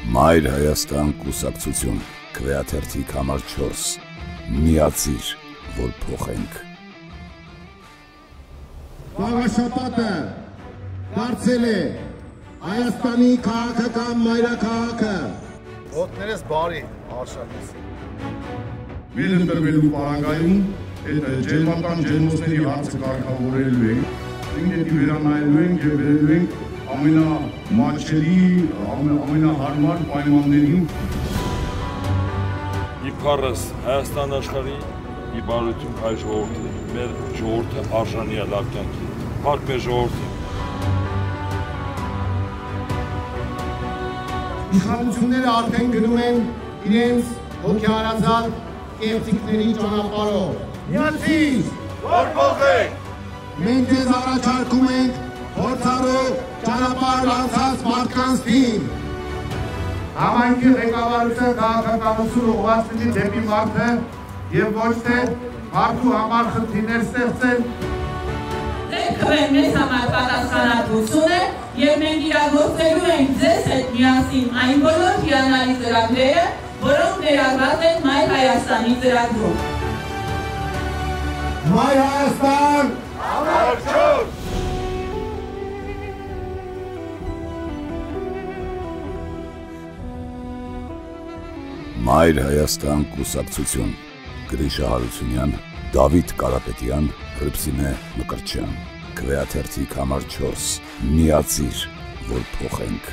Մայր Հայաստան կուսակցություն, քվեաթերթիկ համար 4, միացիր, որ փոխենք։ Խաղաշապատը դարձել է Հայաստանի քաղաքական մայրաքաղաքը։ Ոտներս բարի, արշավես։ Մեր ընտրվելու պարագայում այդ ջերմական ջերմոցների հարցը կարգավորելու ենք, ինքնետի վերանայելու ենք և վերելու ենք ամենամատչելի, ամենահարմար պայմաններին։ Իբարս Հայաստան աշխարհի ի բարություն հայ ժողովրդի, մեր ժողովուրդը արժանի է լավ կյանքի, փառք մեր ժողովրդին։ Իշխանությունները արդեն գնում են իրենց հոգեհարազատ կեղծիքների ճանապարհով։ Միացիր, որ փոխենք։ Մենք ձեզ առաջարկում ենք փորձառու ճանապարհ անցած մարդկանց թիմ։ Համայնքի ղեկավարության քաղաքականությունը ուղղված լինի դեպի մարդը և ոչ թե մարդու համար խնդիրներ ստեղծել։ Ձեր մեզ համար պատասխանատվություն է և մենք իրագործելու ենք ձեզ հետ միասին այն բոլոր հիանալի ծրագրերը, որոնք ներառված են Մայր Հայաստանի ծրագրում։ Մայր Հայաստան, Համար 4։ Մայր Հայաստան կուսակցություն, Գրիշա Հարությունյան, Դավիթ Կարապետյան, Հռիփսիմե Մկրտչյան, քվեաթերթիկ համար 4, միացիր, որ փոխենք։